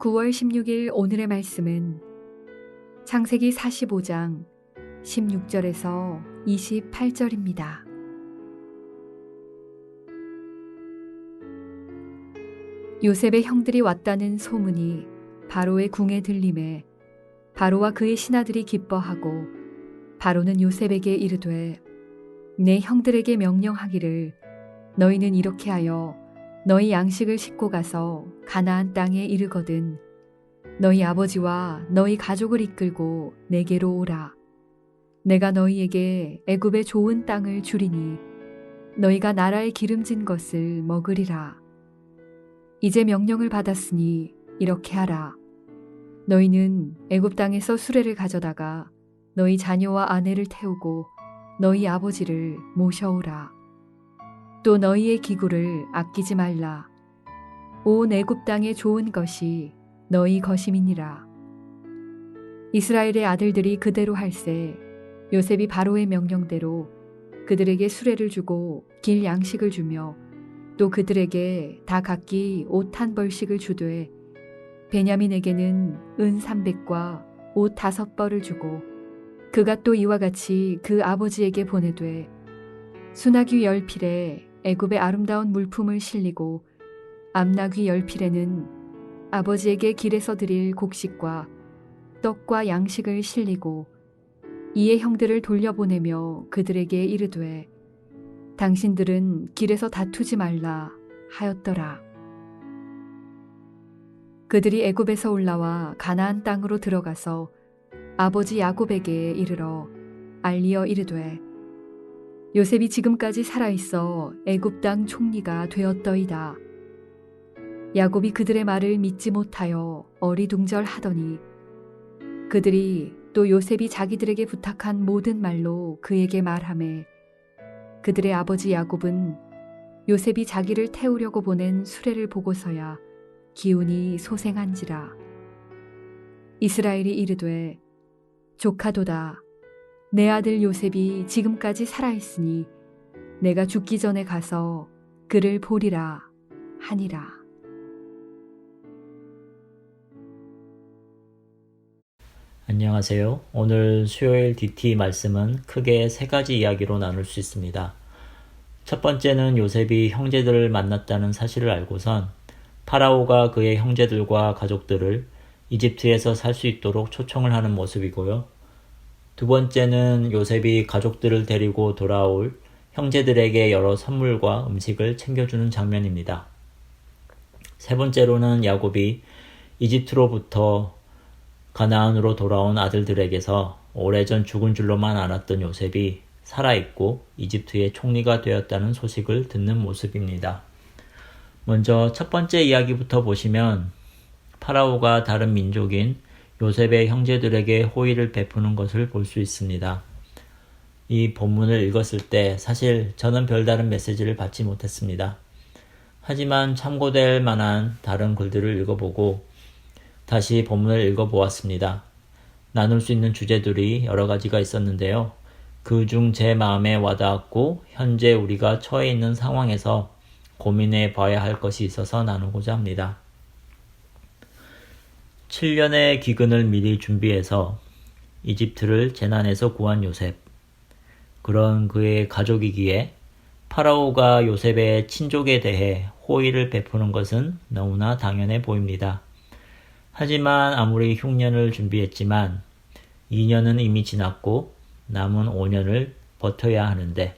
9월 16일 오늘의 말씀은 창세기 45장 16절에서 28절입니다. 요셉의 형들이 왔다는 소문이 바로의 궁에 들림에 바로와 그의 신하들이 기뻐하고 바로는 요셉에게 이르되 내 형들에게 명령하기를 너희는 이렇게 하여 너희 양식을 싣고 가서 가나안 땅에 이르거든 너희 아버지와 너희 가족을 이끌고 내게로 오라. 내가 너희에게 애굽의 좋은 땅을 주리니 너희가 나라의 기름진 것을 먹으리라. 이제 명령을 받았으니 이렇게 하라. 너희는 애굽 땅에서 수레를 가져다가 너희 자녀와 아내를 태우고 너희 아버지를 모셔오라. 또 너희의 기구를 아끼지 말라. 온 애굽 땅에 좋은 것이 너희 것임이니라. 이스라엘의 아들들이 그대로 할세 요셉이 바로의 명령대로 그들에게 수레를 주고 길 양식을 주며 또 그들에게 다 각기 옷 한 벌씩을 주되 베냐민에게는 은 300과 옷 5벌을 주고 그가 또 이와 같이 그 아버지에게 보내되 수나귀 10필에 애굽의 아름다운 물품을 실리고 암나귀 10필에는 아버지에게 길에서 드릴 곡식과 떡과 양식을 실리고 이에 형들을 돌려보내며 그들에게 이르되 당신들은 길에서 다투지 말라 하였더라. 그들이 애굽에서 올라와 가나안 땅으로 들어가서 아버지 야곱에게 이르러 알리어 이르되 요셉이 지금까지 살아있어 애굽 땅 총리가 되었더이다. 야곱이 그들의 말을 믿지 못하여 어리둥절하더니 그들이 또 요셉이 자기들에게 부탁한 모든 말로 그에게 말하매 그들의 아버지 야곱은 요셉이 자기를 태우려고 보낸 수레를 보고서야 기운이 소생한지라. 이스라엘이 이르되 조카도다. 내 아들 요셉이 지금까지 살아있으니 내가 죽기 전에 가서 그를 보리라 하니라. 안녕하세요. 오늘 수요일 DT 말씀은 크게 세 가지 이야기로 나눌 수 있습니다. 첫 번째는 요셉이 형제들을 만났다는 사실을 알고선 파라오가 그의 형제들과 가족들을 이집트에서 살 수 있도록 초청을 하는 모습이고요. 두 번째는 요셉이 가족들을 데리고 돌아올 형제들에게 여러 선물과 음식을 챙겨주는 장면입니다. 세 번째로는 야곱이 이집트로부터 가나안으로 돌아온 아들들에게서 오래전 죽은 줄로만 알았던 요셉이 살아있고 이집트의 총리가 되었다는 소식을 듣는 모습입니다. 먼저 첫 번째 이야기부터 보시면 파라오가 다른 민족인 요셉의 형제들에게 호의를 베푸는 것을 볼 수 있습니다. 이 본문을 읽었을 때 사실 저는 별다른 메시지를 받지 못했습니다. 하지만 참고될 만한 다른 글들을 읽어보고 다시 본문을 읽어보았습니다. 나눌 수 있는 주제들이 여러 가지가 있었는데요. 그중 제 마음에 와닿았고 현재 우리가 처해 있는 상황에서 고민해 봐야 할 것이 있어서 나누고자 합니다. 7년의 기근을 미리 준비해서 이집트를 재난에서 구한 요셉. 그런 그의 가족이기에 파라오가 요셉의 친족에 대해 호의를 베푸는 것은 너무나 당연해 보입니다. 하지만 아무리 흉년을 준비했지만 2년은 이미 지났고 남은 5년을 버텨야 하는데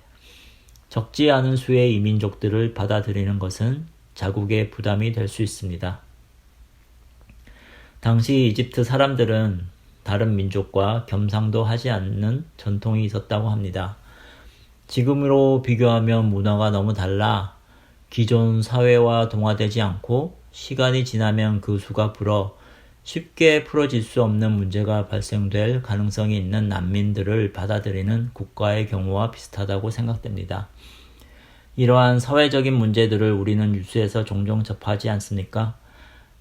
적지 않은 수의 이민족들을 받아들이는 것은 자국의 부담이 될 수 있습니다. 당시 이집트 사람들은 다른 민족과 겸상도 하지 않는 전통이 있었다고 합니다. 지금으로 비교하면 문화가 너무 달라 기존 사회와 동화되지 않고 시간이 지나면 그 수가 불어 쉽게 풀어질 수 없는 문제가 발생될 가능성이 있는 난민들을 받아들이는 국가의 경우와 비슷하다고 생각됩니다. 이러한 사회적인 문제들을 우리는 뉴스에서 종종 접하지 않습니까?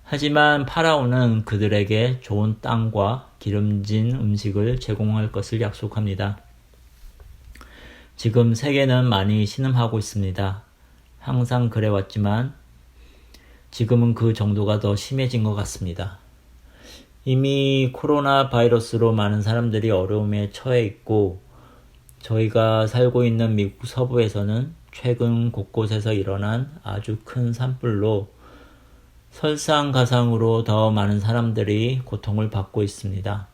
하지만 파라오는 그들에게 좋은 땅과 기름진 음식을 제공할 것을 약속합니다. 지금 세계는 많이 신음하고 있습니다. 항상 그래왔지만 지금은 그 정도가 더 심해진 것 같습니다. 이미 코로나 바이러스로 많은 사람들이 어려움에 처해 있고 저희가 살고 있는 미국 서부에서는 최근 곳곳에서 일어난 아주 큰 산불로 설상가상으로 더 많은 사람들이 고통을 받고 있습니다.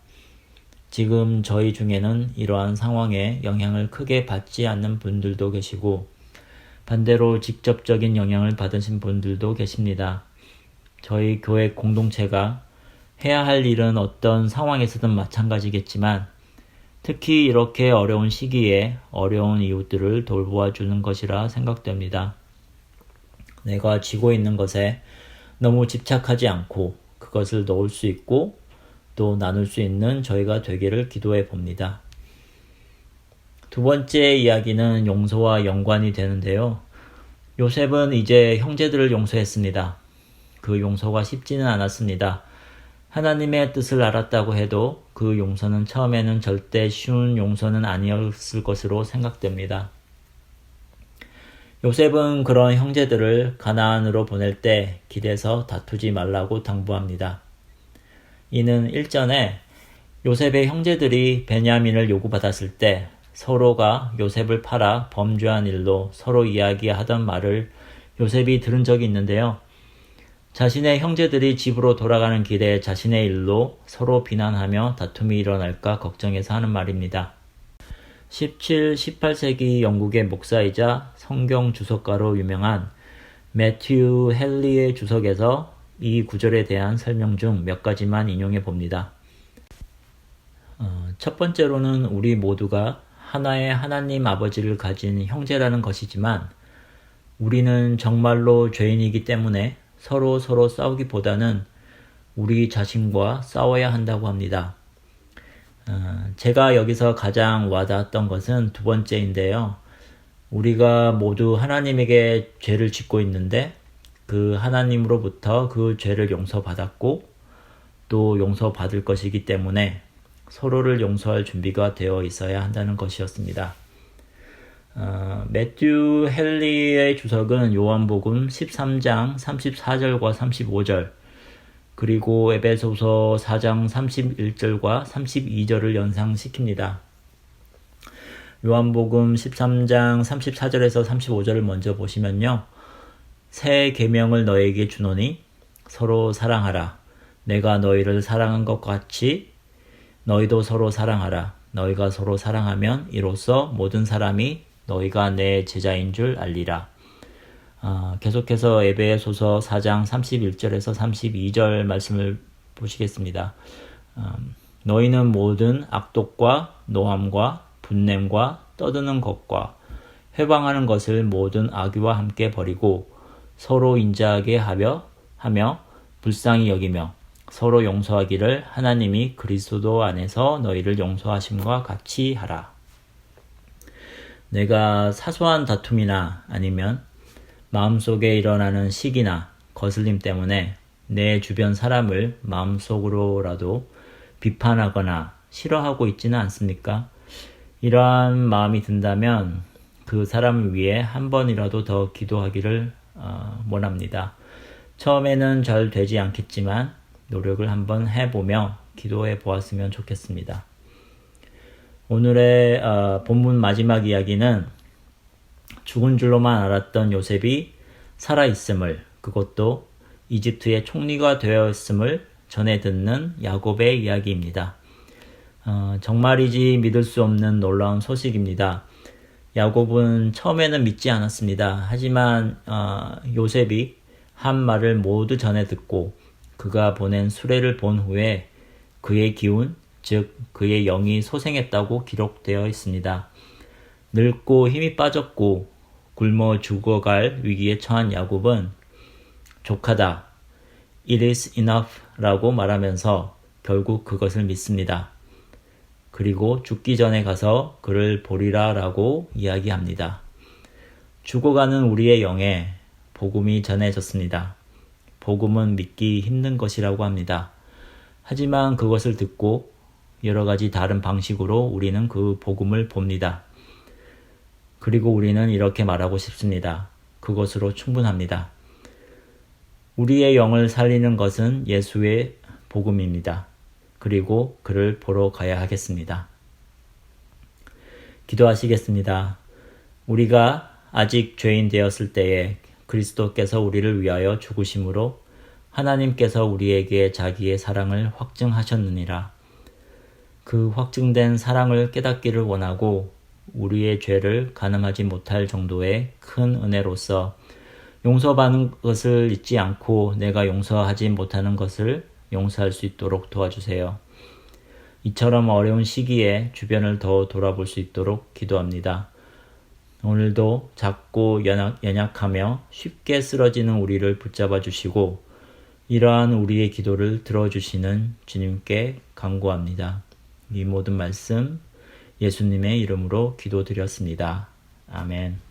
지금 저희 중에는 이러한 상황에 영향을 크게 받지 않는 분들도 계시고 반대로 직접적인 영향을 받으신 분들도 계십니다. 저희 교회 공동체가 해야 할 일은 어떤 상황에서든 마찬가지겠지만 특히 이렇게 어려운 시기에 어려운 이웃들을 돌보아주는 것이라 생각됩니다. 내가 쥐고 있는 것에 너무 집착하지 않고 그것을 놓을 수 있고 또 나눌 수 있는 저희가 되기를 기도해 봅니다. 두 번째 이야기는 용서와 연관이 되는데요. 요셉은 이제 형제들을 용서했습니다. 그 용서가 쉽지는 않았습니다. 하나님의 뜻을 알았다고 해도 그 용서는 처음에는 절대 쉬운 용서는 아니었을 것으로 생각됩니다. 요셉은 그런 형제들을 가나안으로 보낼 때 길에서 다투지 말라고 당부합니다. 이는 일전에 요셉의 형제들이 베냐민을 요구받았을 때 서로가 요셉을 팔아 범죄한 일로 서로 이야기하던 말을 요셉이 들은 적이 있는데요. 자신의 형제들이 집으로 돌아가는 길에 자신의 일로 서로 비난하며 다툼이 일어날까 걱정해서 하는 말입니다. 17, 18세기 영국의 목사이자 성경 주석가로 유명한 매튜 헨리의 주석에서 이 구절에 대한 설명 중 몇 가지만 인용해 봅니다. 첫 번째로는 우리 모두가 하나의 하나님 아버지를 가진 형제라는 것이지만 우리는 정말로 죄인이기 때문에 서로 싸우기보다는 우리 자신과 싸워야 한다고 합니다. 제가 여기서 가장 와닿았던 것은 두 번째인데요. 우리가 모두 하나님에게 죄를 짓고 있는데 그 하나님으로부터 그 죄를 용서받았고 또 용서받을 것이기 때문에 서로를 용서할 준비가 되어 있어야 한다는 것이었습니다. 매튜 헨리의 주석은 요한복음 13장 34절과 35절 그리고 에베소서 4장 31절과 32절을 연상시킵니다. 요한복음 13장 34절에서 35절을 먼저 보시면요. 새 계명을 너에게 주노니 서로 사랑하라. 내가 너희를 사랑한 것 같이 너희도 서로 사랑하라. 너희가 서로 사랑하면 이로써 모든 사람이 너희가 내 제자인 줄 알리라. 계속해서 에베소서 4장 31절에서 32절 말씀을 보시겠습니다. 너희는 모든 악독과 노함과 분냄과 떠드는 것과 회방하는 것을 모든 악의와 함께 버리고 서로 인자하게 하며 불쌍히 여기며 서로 용서하기를 하나님이 그리스도 안에서 너희를 용서하심과 같이 하라. 내가 사소한 다툼이나 아니면 마음속에 일어나는 시기나 거슬림 때문에 내 주변 사람을 마음속으로라도 비판하거나 싫어하고 있지는 않습니까? 이러한 마음이 든다면 그 사람을 위해 한 번이라도 더 기도하기를 원합니다. 처음에는 잘 되지 않겠지만 노력을 한번 해보며 기도해 보았으면 좋겠습니다. 오늘의 본문 마지막 이야기는 죽은 줄로만 알았던 요셉이 살아있음을, 그것도 이집트의 총리가 되었음을 전해 듣는 야곱의 이야기입니다. 정말이지 믿을 수 없는 놀라운 소식입니다. 야곱은 처음에는 믿지 않았습니다. 하지만 요셉이 한 말을 모두 전해 듣고 그가 보낸 수레를 본 후에 그의 기운, 즉 그의 영이 소생했다고 기록되어 있습니다. 늙고 힘이 빠졌고 굶어 죽어갈 위기에 처한 야곱은 족하다, it is enough 라고 말하면서 결국 그것을 믿습니다. 그리고 죽기 전에 가서 그를 보리라 라고 이야기합니다. 죽어가는 우리의 영에 복음이 전해졌습니다. 복음은 믿기 힘든 것이라고 합니다. 하지만 그것을 듣고 여러 가지 다른 방식으로 우리는 그 복음을 봅니다. 그리고 우리는 이렇게 말하고 싶습니다. 그것으로 충분합니다. 우리의 영을 살리는 것은 예수의 복음입니다. 그리고 그를 보러 가야 하겠습니다. 기도하시겠습니다. 우리가 아직 죄인 되었을 때에 그리스도께서 우리를 위하여 죽으심으로 하나님께서 우리에게 자기의 사랑을 확증하셨느니라. 그 확증된 사랑을 깨닫기를 원하고 우리의 죄를 가늠하지 못할 정도의 큰 은혜로서 용서받는 것을 잊지 않고 내가 용서하지 못하는 것을 용서할 수 있도록 도와주세요. 이처럼 어려운 시기에 주변을 더 돌아볼 수 있도록 기도합니다. 오늘도 작고 연약하며 쉽게 쓰러지는 우리를 붙잡아 주시고 이러한 우리의 기도를 들어주시는 주님께 간구합니다. 이 모든 말씀 예수님의 이름으로 기도드렸습니다. 아멘.